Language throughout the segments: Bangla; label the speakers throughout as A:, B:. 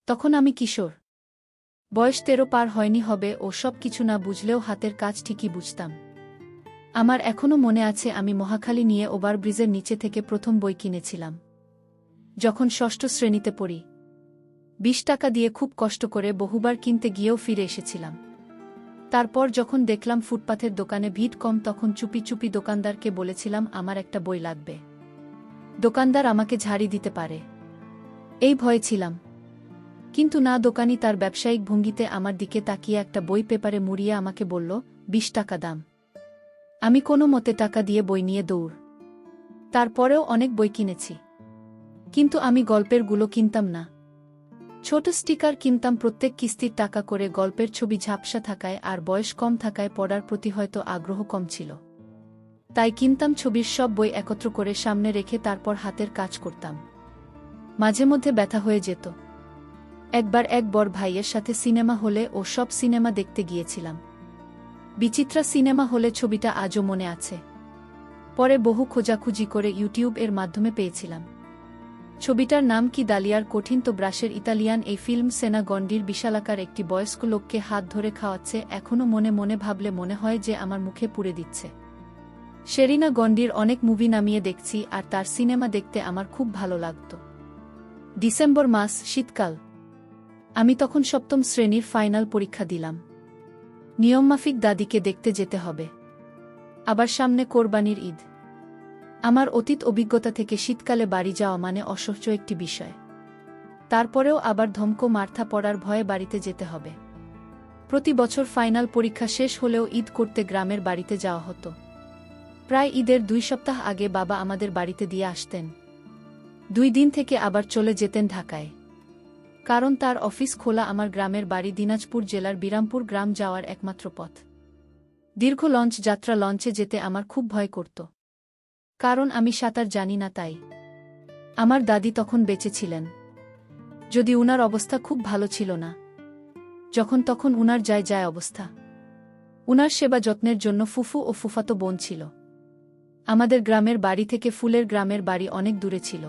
A: তখন আমি কিশোর। বয়স ১৩ পার হয়নি হবে ও সব কিছু না বুঝলেও হাতের কাজ ঠিকই বুঝতাম। আমার এখনও মনে আছে আমি মহাখালী নিয়ে ওভারব্রিজের নিচে থেকে প্রথম বই কিনেছিলাম। যখন ষষ্ঠ শ্রেণীতে পড়ি। ২০ টাকা দিয়ে খুব কষ্ট করে বহুবার কিনতে গিয়েও ফিরে এসেছিলাম। তারপর যখন দেখলাম ফুটপাথের দোকানে ভিড় কম তখন চুপি চুপি দোকানদারকে বলেছিলাম আমার একটা বই লাগবে। দোকানদার আমাকে ঝাড়ি দিতে পারে এই ভয়ে ছিলাম। কিন্তু না, দোকানি তার ব্যবসায়িক ভঙ্গিতে আমার দিকে তাকিয়ে একটা বই পেপারে মুড়িয়ে আমাকে বলল, ২০ টাকা দাম। আমি কোনো মতে টাকা দিয়ে বই নিয়ে দৌড়। তারপরেও অনেক বই কিনেছি। কিন্তু আমি গল্পেরগুলো কিনতাম না। ছোট স্টিকার কিনতাম প্রত্যেক কিস্তির টাকা করে। গল্পের ছবি ঝাপসা থাকায় আর বয়স কম থাকায় পড়ার প্রতি হয়তো আগ্রহ কম ছিল। তাই কিনতাম ছবির সব বই একত্র করে সামনে রেখে তারপর হাতের কাজ করতাম। মাঝে মধ্যে ব্যথা হয়ে যেত। একবার এক বড় ভাইয়ের সাথে সিনেমা হলে ও সব সিনেমা দেখতে গিয়েছিলাম। বিচিত্রা সিনেমা হলে ছবিটা আজও মনে আছে। পরে বহু খোঁজাখুঁজি করে ইউটিউব এর মাধ্যমে পেয়েছিলাম। ছবিটার নাম কি দালিয়ার কঠিন তো ব্রাশের ইতালিয়ান এই ফিল্ম সেনা গন্ডির বিশালাকার একটি বয়স্ক লোককে হাত ধরে খাওয়াচ্ছে। এখনও মনে মনে ভাবলে মনে হয় যে আমার মুখে পুড়ে দিচ্ছে। শেরিনা গন্ডির অনেক মুভি নামিয়ে দেখছি আর তার সিনেমা দেখতে আমার খুব ভালো লাগত। ডিসেম্বর মাস, শীতকাল। আমি তখন সপ্তম শ্রেণীর ফাইনাল পরীক্ষা দিলাম। নিয়মমাফিক দাদিকে দেখতে যেতে হবে। আবার সামনে কোরবানির ঈদ। আমার অতীত অভিজ্ঞতা থেকে শীতকালে বাড়ি যাওয়া মানে অসহ্য একটি বিষয়। তারপরেও আবার ধমকো মারথা পড়ার ভয়ে বাড়িতে যেতে হবে। প্রতি বছর ফাইনাল পরীক্ষা শেষ হলেও ঈদ করতে গ্রামের বাড়িতে যাওয়া হতো। প্রায় ঈদের ২ সপ্তাহ আগে বাবা আমাদের বাড়িতে দিয়ে আসতেন। ২ দিন থেকে আবার চলে যেতেন ঢাকায়। কারণ তার অফিস খোলা আমার গ্রামের বাড়ি দিনাজপুর জেলার বিরামপুর গ্রাম যাওয়ার একমাত্র পথ। দীর্ঘ লঞ্চ যাত্রা, লঞ্চে যেতে আমার খুব ভয় করত। কারণ আমি সাঁতার জানি না তাই। আমার দাদি তখন বেঁচে ছিলেন। যদি উনার অবস্থা খুব ভালো ছিল না। যখন তখন উনার যায় অবস্থা। উনার সেবা যত্নের জন্য ফুফু ও ফুফাতো বোন ছিল। আমাদের গ্রামের বাড়ি থেকে ফুলের গ্রামের বাড়ি অনেক দূরে ছিল।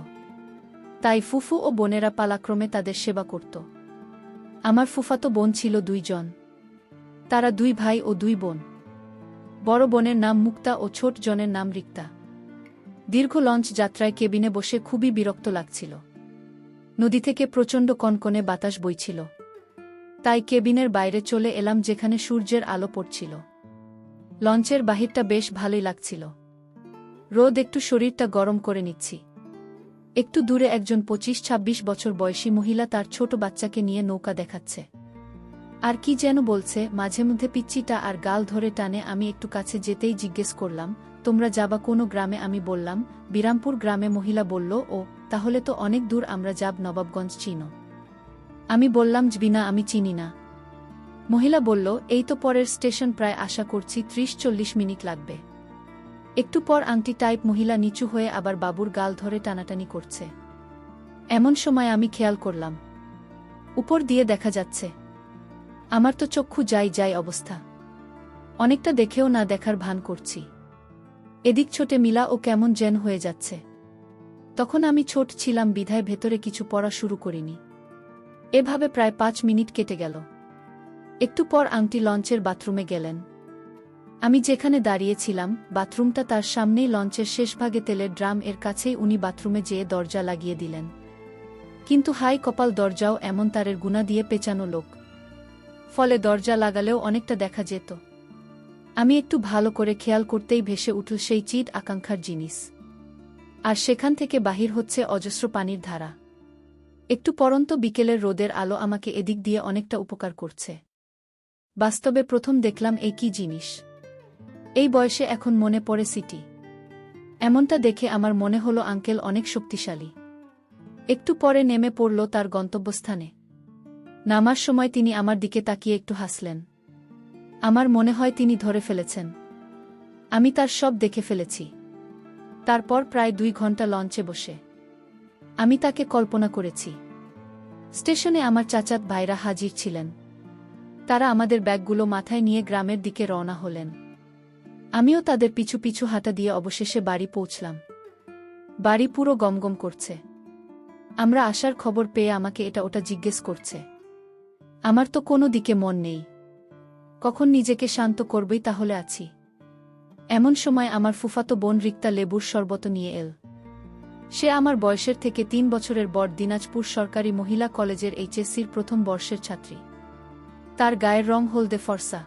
A: তাই ফুফু ও বোনেরা পালাক্রমে তাদের সেবা করত। আমার ফুফাতো বোন ছিল ২ জন। তারা ২ ভাই ও ২ বোন। বড় বোনের নাম মুক্তা ও ছোট জনের নাম রিক্তা। দীর্ঘ লঞ্চ যাত্রায় কেবিনে বসে খুবই বিরক্ত লাগছিল। নদী থেকে প্রচণ্ড কনকনে বাতাস বইছিল। তাই কেবিনের বাইরে চলে এলাম যেখানে সূর্যের আলো পড়ছিল। লঞ্চের বাহিরটা বেশ ভালোই লাগছিল। রোদ একটু শরীরটা গরম করে নিচ্ছি। একটু দূরে একজন ২৫-২৬ বছর বয়সী মহিলা তার ছোট বাচ্চাকে নিয়ে নৌকা দেখাচ্ছে। আর কি যেন বলছে। মাঝে মধ্যে পিচ্চিটা আর গাল ধরে টানে। আমি একটু কাছে যেতেই জিজ্ঞেস করলাম, তোমরা যাবা কোনো গ্রামে? আমি বললাম, বিরামপুর গ্রামে। মহিলা বলল, ও তাহলে তো অনেক দূর, আমরা যাব নবাবগঞ্জ। চিনো? আমি বললাম, জবিনা, আমি চিনি না। মহিলা বলল, এই তো পরের স্টেশন, প্রায় আশা করছি ৩০-৪০ মিনিট লাগবে। একটু পর আংটি টাইপ মহিলা নিচু হয়ে আবার বাবুর গাল ধরে টানাটানি করছে। এমন সময় আমি খেয়াল করলাম উপর দিয়ে দেখা যাচ্ছে। আমার তো চক্ষু যাই অবস্থা। অনেকটা দেখেও না দেখার ভান করছি। এদিক ছোটে মিলা ও কেমন যেন হয়ে যাচ্ছে। তখন আমি ছোট ছিলাম বিধায় ভেতরে কিছু পড়া শুরু করিনি। এভাবে প্রায় ৫ মিনিট কেটে গেল। একটু পর আংটি লঞ্চের বাথরুমে গেলেন। আমি যেখানে দাঁড়িয়েছিলাম বাথরুমটা তার সামনেই। লঞ্চের শেষভাগে তেলের ড্রাম এর কাছেই উনি বাথরুমে যেয়ে দরজা লাগিয়ে দিলেন। কিন্তু হাই কপাল, দরজাও এমন তারের গুণা দিয়ে পেঁচানো লোক। ফলে দরজা লাগালেও অনেকটা দেখা যেত। আমি একটু ভালো করে খেয়াল করতেই ভেসে উঠল সেই চিট আকাঙ্ক্ষার জিনিস। আর সেখান থেকে বাহির হচ্ছে অজস্র পানির ধারা। একটু পরন্ত বিকেলের রোদের আলো আমাকে এদিক দিয়ে অনেকটা উপকার করছে। বাস্তবে প্রথম দেখলাম এই কি জিনিস। এই বয়সে এখন মনে পড়ে সিটি। এমনটা দেখে আমার মনে হলো আঙ্কেল অনেক শক্তিশালী। একটু পরে নেমে পড়ল তার গন্তব্যস্থানে। নামার সময় তিনি আমার দিকে তাকিয়ে একটু হাসলেন। আমার মনে হয় তিনি ধরে ফেলেছেন। আমি তার সব দেখে ফেলেছি। তারপর প্রায় ২ ঘন্টা লঞ্চে বসে আমি তাকে কল্পনা করেছি। স্টেশনে আমার চাচাত ভাইরা হাজির ছিলেন। তারা আমাদের ব্যাগগুলো মাথায় নিয়ে গ্রামের দিকে রওনা হলেন। আমিও তাদের পিছু পিছু হাঁটা দিয়ে অবশেষে বাড়ি পৌঁছলাম। বাড়ি পুরো গমগম করছে। আমরা আসার খবর পেয়ে আমাকে এটা ওটা জিজ্ঞেস করছে। আমার তো কোনো দিকে মন নেই। কখন নিজেকে শান্ত করবই তাহলে আছি। এমন সময় আমার ফুফাতো বোন রিক্তা লেবুর শরবত নিয়ে এল। সে আমার বয়সের থেকে ৩ বছরের বড়, দিনাজপুর সরকারি মহিলা কলেজের এইচএসসির প্রথম বর্ষের ছাত্রী। তার গায়ের রং হলদে ফর্সা।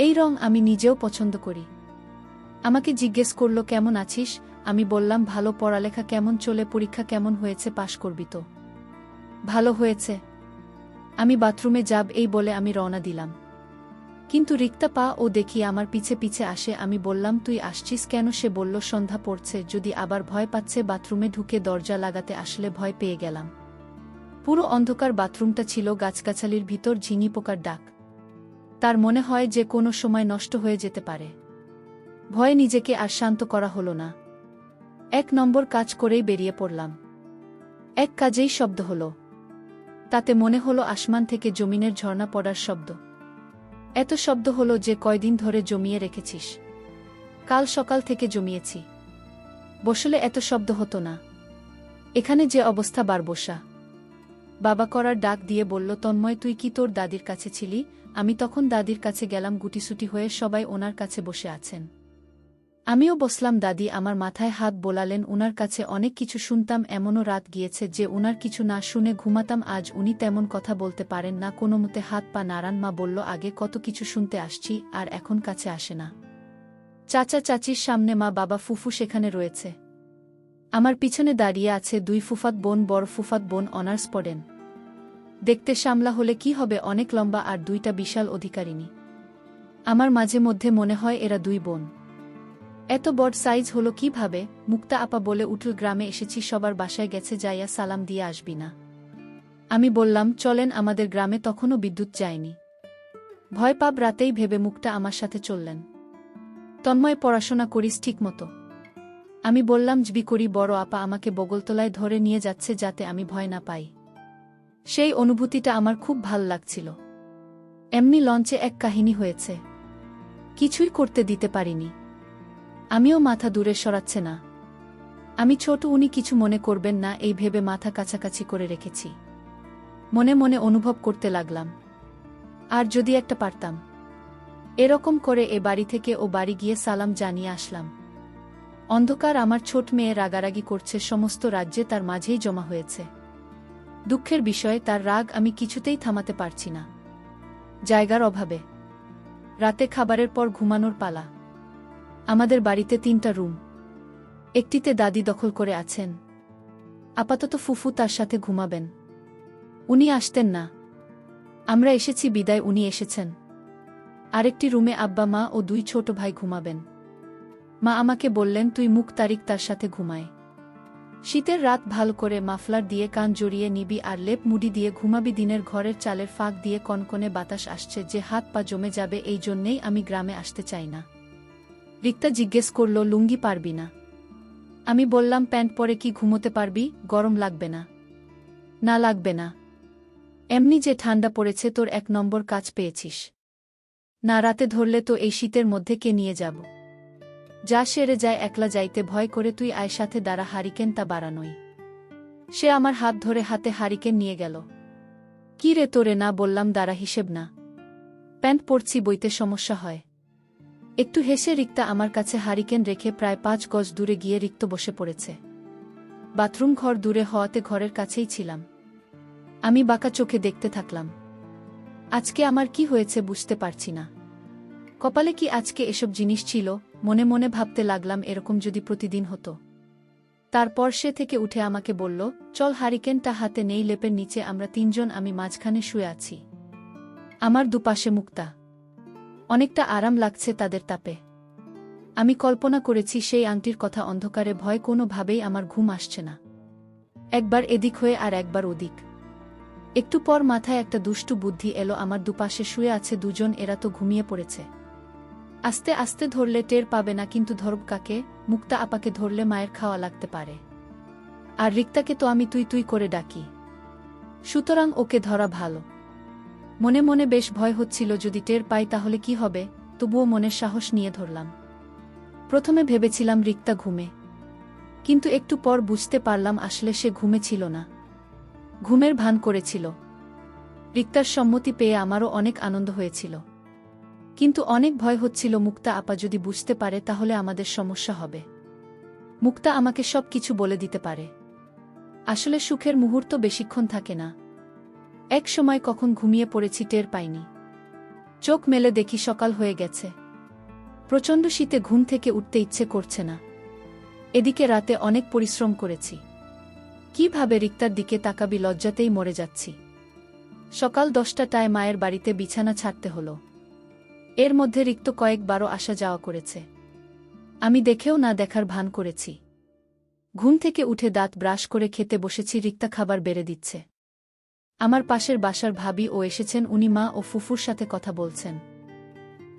A: এই রং আমি নিজেও পছন্দ করি। আমাকে জিজ্ঞেস করল, কেমন আছিস? আমি বললাম, ভালো। পড়ালেখা কেমন চলে? পরীক্ষা কেমন হয়েছে? পাশ করবি তো? ভালো হয়েছে। আমি বাথরুমে যাব এই বলে আমি রওনা দিলাম। কিন্তু রিক্তা পা ও দেখি আমার পিছে পিছে আসে। আমি বললাম, তুই আসছিস কেন? সে বলল, সন্ধ্যা পড়ছে, যদি আবার ভয় পাচ্ছে। বাথরুমে ঢুকে দরজা লাগাতে আসলে ভয় পেয়ে গেলাম। পুরো অন্ধকার বাথরুমটা ছিল, গাছগাছালির ভিতর ঝিঙি পোকার ডাক। তার মনে হয় যে কোনো সময় নষ্ট হয়ে যেতে পারে। ভয়ে নিজেকে আর শান্ত করা হলো না। ১ নম্বর কাজ করেই বেরিয়ে পড়লাম। এক কাজেই শব্দ হলো। তাতে মনে হলো আসমান থেকে জমিনের ঝর্ণা পড়ার শব্দ। এত শব্দ হলো যে কয়দিন ধরে জমিয়ে রেখেছিস? কাল সকাল থেকে জমিয়েছি। বসলে এত শব্দ হতো না। এখানে যে অবস্থা, বার বসা। বাবা করার ডাক দিয়ে বলল, তন্ময়, তুই কি তোর দাদির কাছে ছিলি? আমি তখন দাদির কাছে গেলাম। গুটিসুটি হয়ে সবাই ওনার কাছে বসে আছেন। আমিও বসলাম। দাদি আমার মাথায় হাত বোলালেন। উনার কাছে অনেক কিছু শুনতাম। এমনও রাত গিয়েছে যে উনার কিছু না শুনে ঘুমাতাম। আজ উনি তেমন কথা বলতে পারেন না, কোনোমতে হাত পা নাড়ান। মা বলল, আগে কত কিছু শুনতে আসছি, আর এখন কাছে আসে না। চাচা চাচির সামনে মা, বাবা, ফুফু সেখানে রয়েছে। আমার পিছনে দাঁড়িয়ে আছে 2 ফুফাত বোন। বড় ফুফাত বোন অনার্স পড়েন। দেখতে সামলা হলে কি হবে, অনেক লম্বা, আর 2টা বিশাল অধিকারিণী। আমার মাঝে মধ্যে মনে হয় এরা 2 বোন। এত বড় সাইজ হলো কিভাবে? মুক্তা আপা বলে উঠল, গ্রামে এসেছি, সবার বাসায় গেছে, যাইয়া সালাম দিয়ে আসবি না? আমি বললাম, চলেন, আমাদের গ্রামে তখনও বিদ্যুৎ যায়নি। ভয় পাব রাতেই ভেবে মুক্তা আমার সাথে চললেন। তন্ময়, পড়াশোনা করিস ঠিক মতো? আমি বললাম, জবি করি। বড় আপা আমাকে বগলতলায় ধরে নিয়ে যাচ্ছে যাতে আমি ভয় না পাই। সেই অনুভূতিটা আমার খুব ভাল লাগছিল। এমনি লঞ্চে এক কাহিনী হয়েছে। কিছুই করতে দিতে পারিনি। আমিও মাথা দূরে সরাচ্ছে না। আমি ছোট, উনি কিছু মনে করবেন না, এই ভেবে মাথা কাছাকাছি করে রেখেছি। মনে মনে অনুভব করতে লাগলাম, আর যদি একটা পারতাম। এরকম করে এ বাড়ি থেকে ও বাড়ি গিয়ে সালাম জানিয়ে আসলাম। অন্ধকার। আমার ছোট মেয়ে রাগারাগি করছে, সমস্ত রাজ্যে তার মাঝেই জমা হয়েছে। দুঃখের বিষয়, তার রাগ আমি কিছুতেই থামাতে পারছি না। জায়গার অভাবে। রাতে খাবারের পর ঘুমানোর পালা। আমাদের বাড়িতে 3টা রুম। একটিতে দাদি দখল করে আছেন। আপাতত ফুফু তার সাথে ঘুমাবেন। উনি আসতেন না। আমরা এসেছি বিদায় উনি এসেছেন। আরেকটি রুমে আব্বা, মা ও 2 ছোট ভাই ঘুমাবেন। মা আমাকে বললেন, তুই মুখ তারিক তার সাথে ঘুমায়। শীতের রাত, ভালো করে মাফলার দিয়ে কান জড়িয়ে নিবি আর লেপ মুড়ি দিয়ে ঘুমাবি। দিনের ঘরের চালের ফাঁক দিয়ে কনকনে বাতাস আসছে যে হাত পা জমে যাবে, এই জন্যেই আমি গ্রামে আসতে চাই না। রিক্তা জিজ্ঞেস করল, লুঙ্গি পারবি না? আমি বললাম, প্যান্ট পরে কি ঘুমোতে পারবি? গরম লাগবে না? না, লাগবে না। এমনি যে ঠান্ডা পড়েছে, তোর 1 নম্বর কাজ পেয়েছিস। না, রাতে ধরলে তো এই শীতের মধ্যে কে নিয়ে যাব? যা সেরে যায়, একলা যাইতে ভয় করে। তুই আয় সাথে, দাঁড়া, হারিকেন তা বাড়ানোই। সে আমার হাত ধরে হাতে হারিকেন নিয়ে গেল। কি রে তোরে না বললাম দাঁড়া, হিসেব না? প্যান্ট পরছি, বইতে সমস্যা হয়। একটু হেসে রিক্তা আমার কাছে হারিকেন রেখে প্রায় 5 গজ দূরে গিয়ে রিক্ত বসে পড়েছে। বাথরুম ঘর দূরে হওয়াতে ঘরের কাছেই ছিলাম। আমি বাঁকা চোখে দেখতে থাকলাম। আজকে আমার কি হয়েছে বুঝতে পারছি না। কপালে কি আজকে এসব জিনিস ছিল? মনে মনে ভাবতে লাগলাম, এরকম যদি প্রতিদিন হতো। তারপর সে থেকে উঠে আমাকে বলল, চল। হারিকেনটা হাতে নেই, লেপের নিচে আমরা 3 জন, আমি মাঝখানে শুয়ে আছি। আমার দুপাশে মুক্তা। অনেকটা আরাম লাগছে তাদের তাপে। আমি কল্পনা করেছি সেই আংটির কথা। অন্ধকারে ভয় কোনোভাবেই আমার ঘুম আসছে না। একবার এদিক হয়ে আর একবার ওদিক। একটু পর মাথায় একটা দুষ্টু বুদ্ধি এলো। আমার দুপাশে শুয়ে আছে 2 জন, এরা তো ঘুমিয়ে পড়েছে। আস্তে আস্তে ধরলে টের পাবে না, কিন্তু ধরব কাকে? মুক্তা আপাকে ধরলে মায়ের খাওয়া লাগতে পারে। আর রিক্তাকে তো আমি তুই তুই করে ডাকি, সুতরাং ওকে ধরা ভালো। মনে মনে বেশ ভয় হচ্ছিল, যদি টের পাই তাহলে কি হবে। তবুও মনের সাহস নিয়ে ধরলাম। প্রথমে ভেবেছিলাম রিক্তা ঘুমে। কিন্তু একটু পর বুঝতে পারলাম আসলে সে ঘুমে ছিল না, ঘুমের ভান করেছিল। রিক্তার সম্মতি পেয়ে আমারও অনেক আনন্দ হয়েছিল, কিন্তু অনেক ভয় হচ্ছিল মুক্তা আপা যদি বুঝতে পারে তাহলে আমাদের সমস্যা হবে। মুক্তা আমাকে সব কিছু বলে দিতে পারে। আসলে সুখের মুহূর্ত বেশিক্ষণ থাকে না, এক সময় কখন ঘুমিয়ে পড়েছি টের পাইনি। চোখ মেলে দেখি সকাল হয়ে গেছে। প্রচণ্ড শীতে ঘুম থেকে উঠতে ইচ্ছে করছে না। এদিকে রাতে অনেক পরিশ্রম করেছি। কিভাবে রিক্তার দিকে তাকাবি, লজ্জাতেই মরে যাচ্ছি। সকাল 10টায় মায়ের বাড়িতে বিছানা ছাড়তে হলো। এর মধ্যে রিক্ত কয়েকবারও আসা যাওয়া করেছে। আমি দেখেও না দেখার ভান করেছি। ঘুম থেকে উঠে দাঁত ব্রাশ করে খেতে বসেছি, রিক্তা খাবার বেড়ে দিচ্ছে। আমার পাশের বাসার ভাবি ও এসেছেন, উনি মা ও ফুফুর সাথে কথা বলছেন।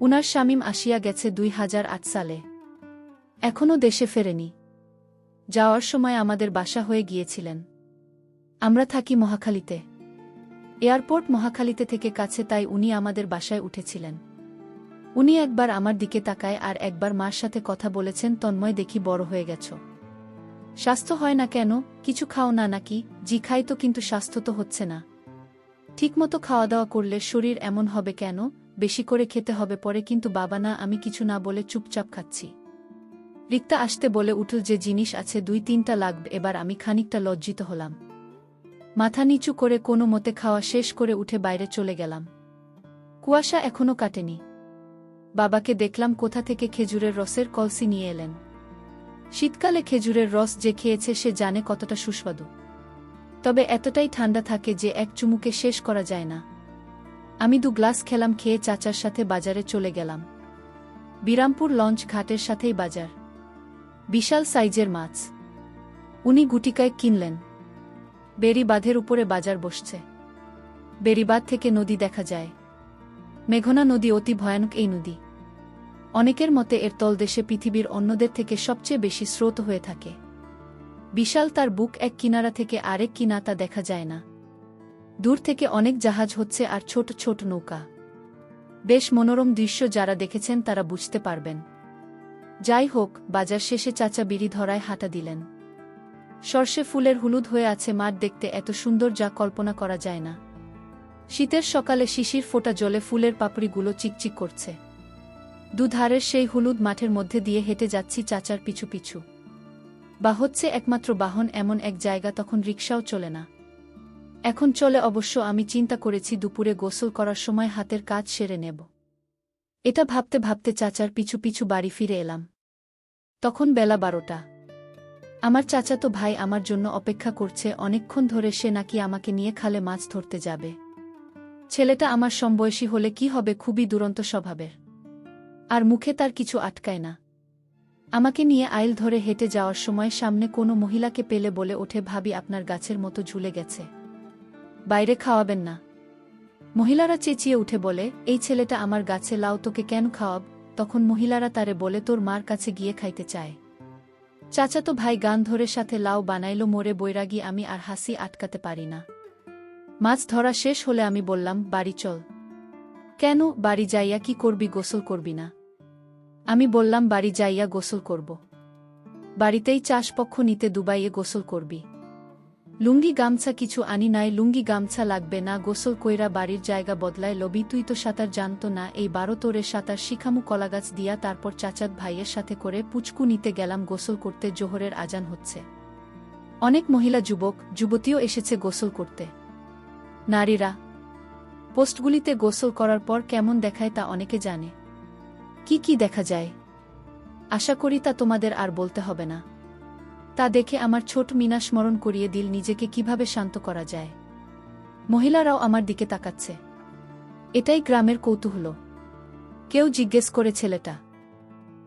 A: উনার শামীম আসিয়া গেছে 2008 সালে, এখনও দেশে ফেরেনি। যাওয়ার সময় আমাদের বাসা হয়ে গিয়েছিলেন। আমরা থাকি মহাখালীতে, এয়ারপোর্ট মহাখালীতে থেকে কাছে, তাই উনি আমাদের বাসায় উঠেছিলেন। উনি একবার আমার দিকে তাকায় আর একবার মার সাথে কথা বলেছেন, তন্ময় দেখি বড় হয়ে গেছ, স্বাস্থ্য হয় না কেন, কিছু খাও না নাকি? জি খাই তো, কিন্তু স্বাস্থ্য তো হচ্ছে না। ঠিকমতো খাওয়া দাওয়া করলে শরীর এমন হবে কেন? বেশি করে খেতে হবে পরে। কিন্তু বাবা না, আমি কিছু না বলে চুপচাপ খাচ্ছি। রিক্তা আসতে বলে উঠল যে জিনিস আছে 2-3টা লাগবে। এবার আমি খানিকটা লজ্জিত হলাম। মাথা নিচু করে কোনো মতে খাওয়া শেষ করে উঠে বাইরে চলে গেলাম। কুয়াশা এখনও কাটেনি। বাবাকে দেখলাম কোথা থেকে খেজুরের রসের কলসি নিয়ে এলেন। শীতকালে খেজুরের রস যে খেয়েছে সে জানে কতটা সুস্বাদু। তবে এতটাই ঠান্ডা থাকে যে এক চুমুকে শেষ করা যায় না। আমি 2 গ্লাস খেলাম, খেয়ে চাচার সাথে বাজারে চলে গেলাম। বিরামপুর লঞ্চ ঘাটের সাথেই বাজার, বিশাল সাইজের মাছ। উনি গুটিকায় কিনলেন। বেড়িবাঁধের উপরে বাজার বসছে। বেড়িবাঁধ থেকে নদী দেখা যায়। মেঘনা নদী অতি ভয়ানক এই নদী। অনেকের মতে এর তলদেশে পৃথিবীর অন্যদের থেকে সবচেয়ে বেশি স্রোত হয়ে থাকে। বিশাল তার বুক, এক কিনারা থেকে আরেক কিনারা দেখা যায় না। দূর থেকে অনেক জাহাজ হচ্ছে আর ছোট ছোট নৌকা। বেশ মনোরম দৃশ্য, যারা দেখেছেন তারা বুঝতে পারবেন। যাই হোক, বাজার শেষে চাচা বিড়ি ধরায় হাঁটা দিলেন। সর্ষে ফুলের হলুদ হয়ে আছে মাঠ, দেখতে এত সুন্দর যা কল্পনা করা যায় না। শীতের সকালে শিশির ফোটা জলে ফুলের পাপড়িগুলো চিকচিক করছে। দুধারের সেই হলুদ মাঠের মধ্যে দিয়ে হেঁটে যাচ্ছি চাচার পিছু পিছু। বা হচ্ছে একমাত্র বাহন এমন এক জায়গা, তখন রিকশাও চলে না। এখন চলে অবশ্য। আমি চিন্তা করেছি দুপুরে গোসল করার সময় হাতের কাজ সেরে নেব। এটা ভাবতে ভাবতে চাচার পিছু পিছু বাড়ি ফিরে এলাম। তখন বেলা 12টা। আমার চাচাতো ভাই আমার জন্য অপেক্ষা করছে অনেকক্ষণ ধরে। সে নাকি আমাকে নিয়ে খালে মাছ ধরতে যাবে। ছেলেটা আমার সমবয়সী হলে কি হবে, খুবই দুরন্ত স্বভাবের। আর মুখে তার কিছু আটকায় না। আমাকে নিয়ে আইল ধরে হেঁটে যাওয়ার সময় সামনে কোনো মহিলাকে পেলে বলে ওঠে, ভাবি আপনার গাছের মতো ঝুলে গেছে, বাইরে খাওয়াবেন না? মহিলারা চেঁচিয়ে উঠে বলে, এই ছেলেটা আমার গাছে লাউ, তোকে কেন খাওয়াব? তখন মহিলারা তারে বলে, তোর মার কাছে গিয়ে খাইতে চায়। চাচাতো ভাই গান ধরে সাথে লাউ বানাইল। মোরে বৈরাগী আমি, আর হাসি আটকাতে পারি না। মাছ ধরা শেষ হলে আমি বললাম, বাড়ি চল। কেন? বাড়ি যাইয়া কি করবি, গোসল করবি না? আমি বললাম, বাড়ি যাইয়া গোসল করব। বাড়িতেই চাষপক্ষ নিতে দুবাইয়ে গোসল করবি। লুঙ্গি গামছা কিছু আনি নাই। লুঙ্গি গামছা লাগবে না, গোসল কইরা বাড়ির জায়গা বদলায় লবি। তুই তো সাঁতার জানতো না, এই 12 তোরে সাঁতার শিখামু কলাগাছ দিয়া। তারপর চাচাত ভাইয়ের সাথে করে পুচকু নিতে গেলাম গোসল করতে। জোহরের আজান হচ্ছে। অনেক মহিলা যুবক যুবতীও এসেছে গোসল করতে। নারীরা পোস্টগুলিতে গোসল করার পর কেমন দেখায় তা অনেকে জানে। কি কি দেখা যায় আশা করি তা তোমাদের আর বলতে হবে না। তা দেখে আমার ছোট মিনা স্মরণ করিয়ে দিল নিজেকে কিভাবে শান্ত করা যায়। মহিলারাও আমার দিকে তাকাচ্ছে। এটাই গ্রামের কৌতূহল। কেউ জিজ্ঞেস করে, ছেলেটা?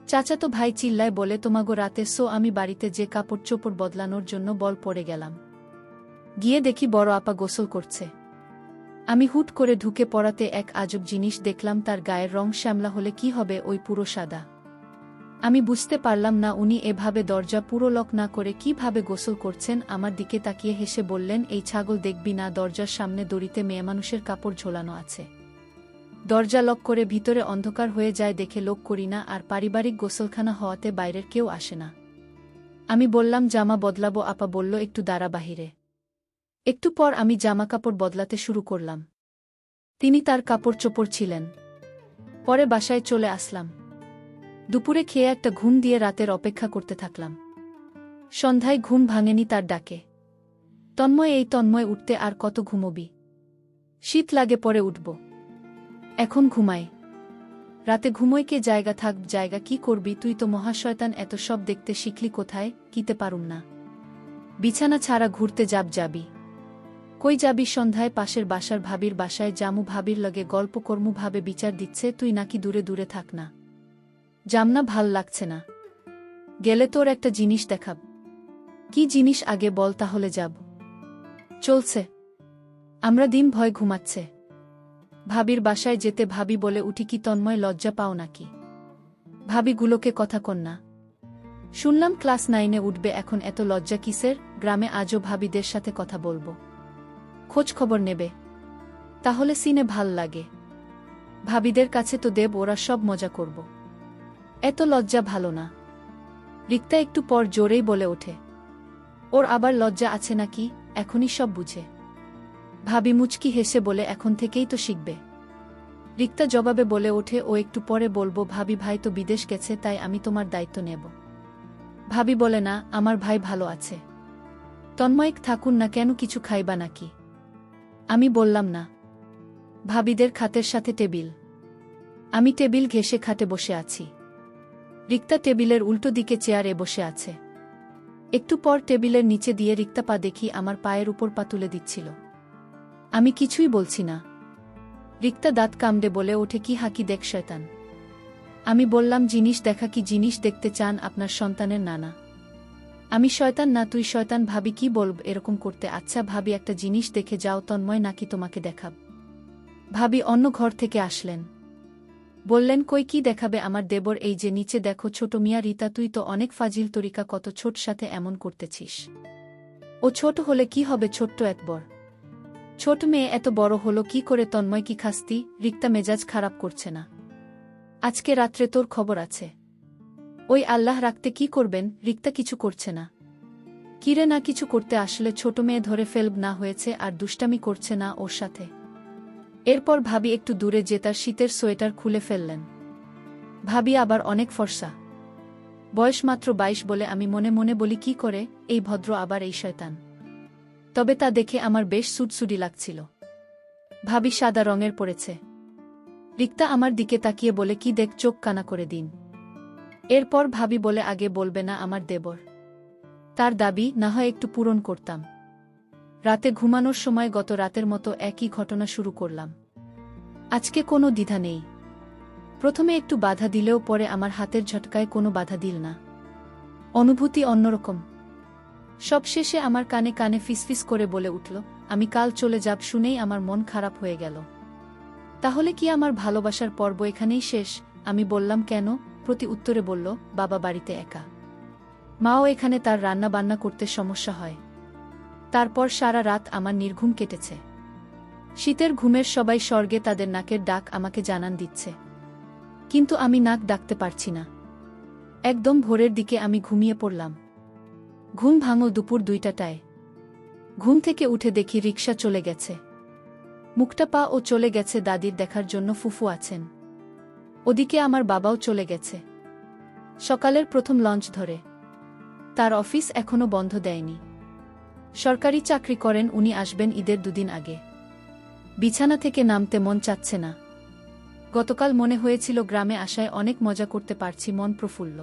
A: চাচাতো ভাই চিল্লায় বলে, তোমাগো রাতে। আমি বাড়িতে যে কাপড় চোপড় বদলানোর জন্য বল পড়ে গেলাম। গিয়ে দেখি বড় আপা গোসল করছে। আমি হুট করে ঢুকে পড়াতে এক আজব জিনিস দেখলাম। তার গায়ের রং শ্যামলা হলে কি হবে, ওই পুরো সাদা। আমি বুঝতে পারলাম না উনি এভাবে দরজা পুরো লক না করে কিভাবে গোসল করছেন। আমার দিকে তাকিয়ে হেসে বললেন, এই ছাগল দেখবি না, দরজার সামনে দড়িতে মেয়েমানুষের কাপড় ঝোলানো আছে। দরজা লক করে ভিতরে অন্ধকার হয়ে যায় দেখে লোক করি না। আর পারিবারিক গোসলখানা হওয়াতে বাইরের কেউ আসে না। আমি বললাম জামা বদলাবো। আপা বলল একটু দাঁড়া বাহিরে। একটু পর আমি জামা কাপড় বদলাতে শুরু করলাম। তিনি তার কাপড় চোপড় ছিলেন। পরে বাসায় চলে আসলাম। দুপুরে খেয়ে একটা ঘুম দিয়ে রাতের অপেক্ষা করতে থাকলাম। সন্ধ্যায় ঘুম ভাঙেনি তার ডাকে। তন্ময় উঠতে আর কত ঘুমোবি? শীত লাগে পরে উঠব। এখন ঘুমাই। রাতে ঘুমোয় কে? জায়গা থাক জায়গা কি করবি তুই তো মহাশয়তান। এত সব দেখতে শিখলি কোথায়? কিতে পারুম না। বিছানা ছাড়া ঘুরতে যাবি? কই যাবি? সন্ধ্যায় পাশের বাসার ভাবির বাসায় জামু। ভাবির লগে গল্প কর্মু। ভাবে বিচার দিচ্ছে তুই নাকি দূরে দূরে থাক না। জামনা ভাল লাগছে না। গেলে তোর একটা জিনিস দেখাব। কি জিনিস আগে বল তাহলে যাব। চলছে। আমরা দিন ভয় ঘুমাচ্ছে। ভাবির বাসায় যেতে ভাবি বলে উঠি কি তন্ময় লজ্জা পাও নাকি? ভাবিগুলোকে কথা কন না। শুনলাম ক্লাস 9-এ উঠবে এখন, এত লজ্জা কিসের? গ্রামে আজও ভাবিদের সাথে কথা বলবো, খোঁজ খবর নেবে। তাহলে সিনে ভাল লাগে। ভাবিদের কাছে তো দেব, ওরা সব মজা করব। এত লজ্জা ভালো না। রিক্তা একটু পর জোরেই বলে ওঠে, ওর আবার লজ্জা আছে নাকি? এখনই সব বুঝে। ভাবি মুচকি হেসে বলে এখন থেকেই তো শিখবে। রিক্তা জবাবে বলে ওঠে, ও একটু পরে বলবো। ভাবি ভাই তো বিদেশ গেছে, তাই আমি তোমার দায়িত্ব নেব। ভাবি বলে না, আমার ভাই ভালো আছে। তন্ময়িক থাকুন না কেন? কিছু খাইবা নাকি? আমি বললাম না। ভাবিদের খাটের সাথে টেবিল। আমি টেবিল ঘেঁষে খাটে বসে আছি। রিক্তা টেবিলের উল্টো দিকে চেয়ারে বসে আছে। একটু পর টেবিলের নিচে দিয়ে রিক্তা পা দেখি আমার পায়ের উপর পা তুলে দিচ্ছিল। আমি কিছুই বলছি না। রিক্তা দাঁত কামড়ে বলে ওঠে, কি হাকি দেখ শয়তান। আমি বললাম, জিনিস দেখা? কি জিনিস দেখতে চান আপনার সন্তানের নানা? আমি শয়তান না, তুই শয়তান। ভাবি কি বলব এরকম করতে? আচ্ছা ভাবি একটা জিনিস দেখে যাও, তন্ময় নাকি তোমাকে দেখাব। ভাবি অন্য ঘর থেকে আসলেন। বললেন, কই কি দেখাবে আমার দেবর? এই যে নিচে দেখো। ছোট মিয়া রিতা, তুই তো অনেক ফাজিল তরিকা, কত ছোট সাথে এমন করতেছিস। ও ছোট হলে কি হবে? ছোট্ট একবার ছোট মেয়ে এত বড় হলো কি করে? তন্ময় কি খাস্তি? রিক্তা মেজাজ খারাপ করছে না? আজকে রাত্রে তোর খবর আছে। ওই আল্লাহ রাখতে কি করবেন? রিক্তা কিছু করছে না। কিরে না কিছু করতে আসলে ছোট মেয়ে ধরে ফেলব না হয়েছে, আর দুষ্টামি করছে না ওর সাথে। এরপর ভাবি একটু দূরে যে তার শীতের সোয়েটার খুলে ফেললেন। ভাবি আবার অনেক ফর্সা, বয়স মাত্র 22 বলে আমি মনে মনে বলি, কি করে এই ভদ্র আবার এই শয়তান। তবে তা দেখে আমার বেশ সুটসুডি লাগছিল। ভাবি সাদা রঙের পড়েছে। রিক্তা আমার দিকে তাকিয়ে বলে, কি দেখ, চোখ কানা করে দিন। এরপর ভাবি বলে, আগে বলবে না আমার দেবর? তার দাবি না হয় একটু পূরণ করতাম। রাতে ঘুমানোর সময় গত রাতের মতো একই ঘটনা শুরু করলাম। আজকে কোনো দ্বিধা নেই। প্রথমে একটু বাধা দিলেও পরে আমার হাতের ঝটকায় কোনো বাধা দিল না। অনুভূতি অন্যরকম। সবশেষে আমার কানে কানে ফিসফিস করে বলে উঠল, আমি কাল চলে যাব। শুনেই আমার মন খারাপ হয়ে গেল। তাহলে কি আমার ভালোবাসার পর্ব এখানেই শেষ? আমি বললাম, কেন? প্রতি উত্তরে বলল, বাবা বাড়িতে একা। মাও এখানে, তার রান্না বান্না করতে সমস্যা হয়। তারপর সারা রাত আমার নির্ঘুম কেটেছে। শীতের ঘুমের সবাই স্বর্গে, তাদের নাকের ডাক আমাকে জানান দিচ্ছে। কিন্তু আমি নাক ডাকতে পারছি না। একদম ভোরের দিকে আমি ঘুমিয়ে পড়লাম। ঘুম ভাঙল দুপুর 2টায়। ঘুম থেকে উঠে দেখি রিকশা চলে গেছে। মুখটা পা ও চলে গেছে দাদির দেখার জন্য। ফুফু আছেন ওদিকে, আমার বাবাও চলে গেছে সকালের প্রথম লঞ্চ ধরে। তার অফিস এখনো বন্ধ দেয়নি। সরকারি চাকরি করেন উনি, আসবেন ঈদের 2 দিন আগে। বিছানা থেকে নামতে মন চাচ্ছে না। গতকাল মনে হয়েছিল গ্রামে আসায় অনেক মজা করতে পারছি, মন প্রফুল্ল।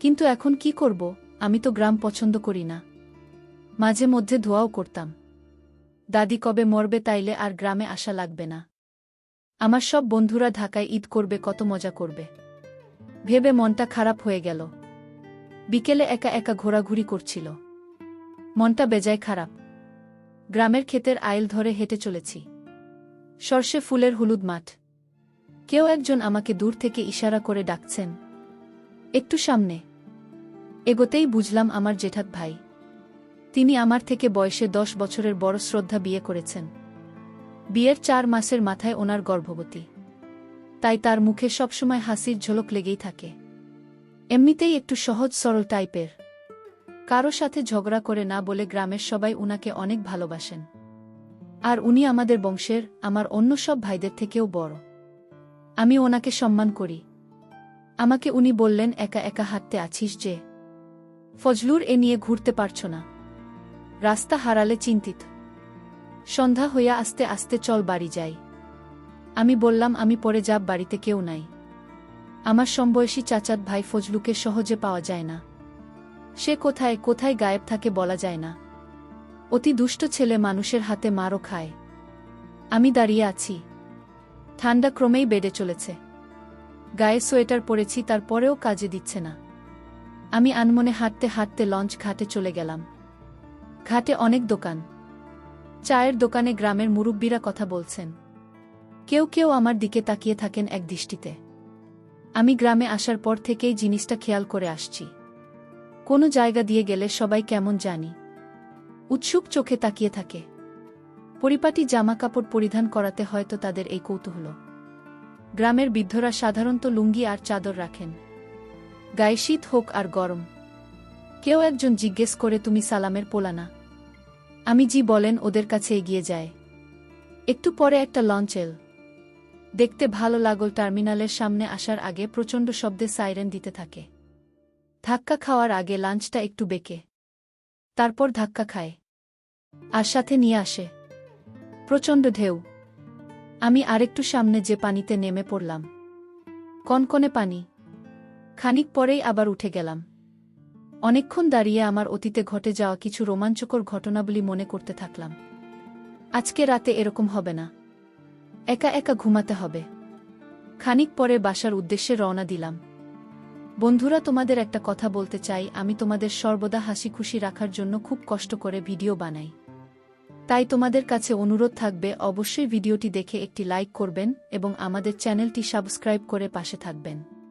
A: কিন্তু এখন কি করব? আমি তো গ্রাম পছন্দ করি না। মাঝে মধ্যে ধোয়াও করতাম। দাদি কবে মরবে, তাইলে আর গ্রামে আসা লাগবে না। আমার সব বন্ধুরা ঢাকায় ঈদ করবে, কত মজা করবে ভেবে মনটা খারাপ হয়ে গেল। বিকেলে একা একা ঘোরাঘুরি করছিল। মনটা বেজায় খারাপ। গ্রামের ক্ষেতের আইল ধরে হেঁটে চলেছি। সর্ষে ফুলের হলুদ মাঠ। কেউ একজন আমাকে দূর থেকে ইশারা করে ডাকছেন। একটু সামনে এগোতেই বুঝলাম আমার জেঠাত ভাই। তিনি আমার থেকে বয়সে 10 বছরের বড়। শ্রদ্ধা বিয়ে করেছেন। বিয়ের 4 মাসের মাথায় ওনার গর্ভবতী। তাই তার মুখে সবসময় হাসির ঝলক লেগেই থাকে। এমনিতেই একটু সহজ সরল টাইপের। কারো সাথে ঝগড়া করে না বলে গ্রামের সবাই উনাকে অনেক ভালোবাসেন। আর উনি আমাদের বংশের, আমার অন্য সব ভাইদের থেকেও বড়। আমি ওনাকে সম্মান করি। আমাকে উনি বললেন, একা একা হাঁটতে আছিস যে? ফজলুর এ নিয়ে ঘুরতে পারছ না? রাস্তা হারালে চিন্তিত। সন্ধ্যা হইয়া আস্তে আস্তে চল বাড়ি যাই। আমি বললাম, আমি পরে যাব, বাড়িতে কেউ নাই। আমার সমবয়সী চাচাত ভাই ফজলুকে সহজে পাওয়া যায় না। সে কোথায় কোথায় গায়েব থাকে বলা যায় না। অতি দুষ্ট ছেলে, মানুষের হাতে মারও খায়। আমি দাঁড়িয়ে আছি। ঠান্ডা ক্রমেই বেড়ে চলেছে। গায়ে সোয়েটার পরেছি, তারপরেও কাজে দিচ্ছে না। আমি আনমনে হাঁটতে হাঁটতে লঞ্চ ঘাটে চলে গেলাম। ঘাটে অনেক দোকান। চায়ের দোকানে গ্রামের মুরব্বীরা কথা বলছেন। কেউ কেউ আমার দিকে তাকিয়ে থাকেন এক দৃষ্টিতে। আমি গ্রামে আসার পর থেকেই জিনিসটা খেয়াল করে আসছি। কোনো জায়গা দিয়ে গেলে সবাই কেমন জানি উৎসুক চোখে তাকিয়ে থাকে। পরিপাটি জামাকাপড় পরিধান করাতে হয়তো তাদের এই কৌতূহল। গ্রামের বৃদ্ধরা সাধারণত লুঙ্গি আর চাদর রাখেন, গায়ে শীত হোক আর গরম। কেউ একজন জিজ্ঞেস করে, তুমি সালামের পোলা না? আমি জি বলেন ওদের কাছে এগিয়ে যায়। একটু পরে একটা লঞ্চ এল। দেখতে ভালো লাগল। টার্মিনালের সামনে আসার আগে প্রচণ্ড শব্দে সাইরেন দিতে থাকে। ধাক্কা খাওয়ার আগে লাঞ্চটা একটু বেঁকে, তারপর ধাক্কা খায়, আর সাথে নিয়ে আসে প্রচণ্ড ঢেউ। আমি আরেকটু সামনে যে পানিতে নেমে পড়লাম। কনকনে পানি। খানিক পরেই আবার উঠে গেলাম। অনেকক্ষণ দাঁড়িয়ে আমার অতীতে ঘটে যাওয়া কিছু রোমাঞ্চকর ঘটনাবলী মনে করতে থাকলাম। আজকে রাতে এরকম হবে না। একা একা ঘুমাতে হবে। খানিক পরে বাসার উদ্দেশ্যে রওনা দিলাম। বন্ধুরা, তোমাদের একটা কথা বলতে চাই। আমি তোমাদের সর্বদা হাসি খুশি রাখার জন্য খুব কষ্ট করে ভিডিও বানাই। তাই তোমাদের কাছে অনুরোধ থাকবে, অবশ্যই ভিডিওটি দেখে একটি লাইক করবেন এবং আমাদের চ্যানেলটি সাবস্ক্রাইব করে পাশে থাকবেন।